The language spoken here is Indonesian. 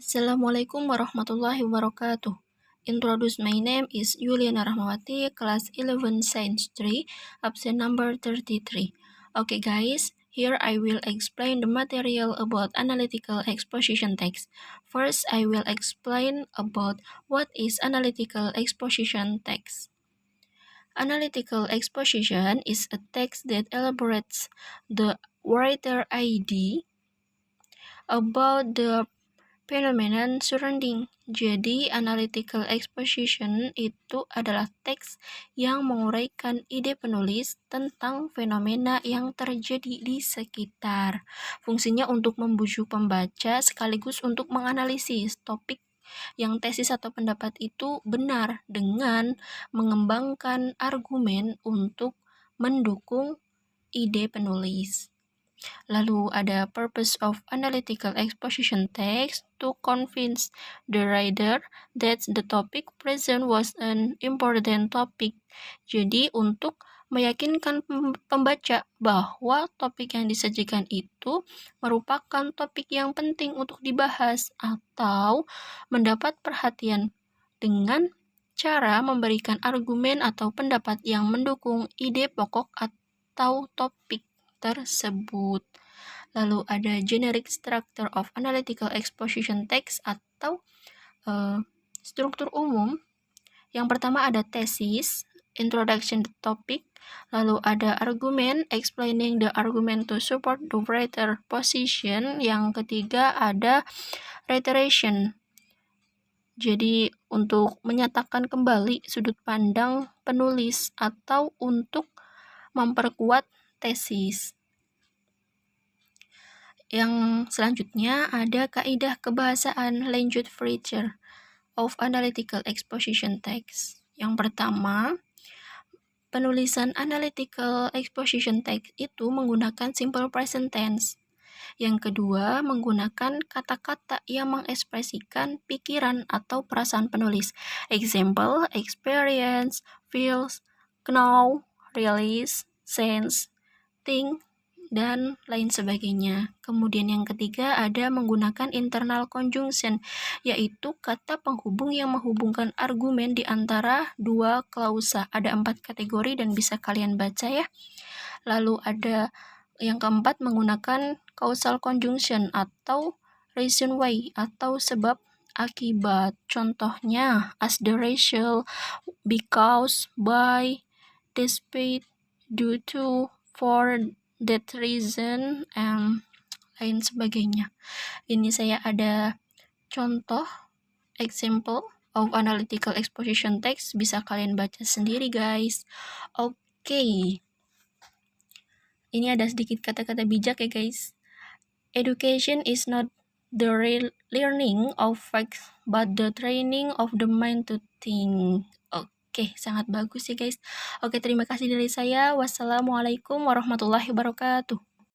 Assalamualaikum warahmatullahi wabarakatuh. Introduce my name is Yuliana Rahmawati, class 11 science 3, absen number 33. Okay guys, here I will explain the material about analytical exposition text. First, I will explain about what is analytical exposition text. Analytical exposition is a text that elaborates the writer ID about the phenomenon surrounding. Jadi, analytical exposition itu adalah teks yang menguraikan ide penulis tentang fenomena yang terjadi di sekitar. Fungsinya untuk membujuk pembaca sekaligus untuk menganalisis topik yang tesis atau pendapat itu benar dengan mengembangkan argumen untuk mendukung ide penulis. Lalu ada purpose of analytical exposition text to convince the reader that the topic present was an important topic. Jadi untuk meyakinkan pembaca bahwa topik yang disajikan itu merupakan topik yang penting untuk dibahas atau mendapat perhatian dengan cara memberikan argumen atau pendapat yang mendukung ide pokok atau topik tersebut. Lalu ada generic structure of analytical exposition text atau struktur umum. Yang pertama ada tesis, introduction to topic, lalu ada argument, explaining the argument to support the writer position. Yang ketiga ada reiteration. Jadi untuk menyatakan kembali sudut pandang penulis atau untuk memperkuat tesis. Yang selanjutnya ada kaidah kebahasaan language feature of analytical exposition text. Yang pertama, penulisan analytical exposition text itu menggunakan simple present tense. Yang kedua, menggunakan kata-kata yang mengekspresikan pikiran atau perasaan penulis. Example, experience, feels, know, realize, sense, think, dan lain sebagainya. Kemudian yang ketiga ada menggunakan internal conjunction, yaitu kata penghubung yang menghubungkan argumen di antara dua klausa. Ada 4 kategori dan bisa kalian baca ya. Lalu ada yang keempat menggunakan causal conjunction atau reason why atau sebab akibat. Contohnya as the result, because, by, despite, due to, for that reason, and lain sebagainya. Ini saya ada contoh example of analytical exposition text, bisa kalian baca sendiri guys. Oke. Ini ada sedikit kata-kata bijak ya guys. Education is not the learning of facts but the training of the mind to think. Oke, sangat bagus ya guys. Oke, terima kasih dari saya. Wassalamualaikum warahmatullahi wabarakatuh.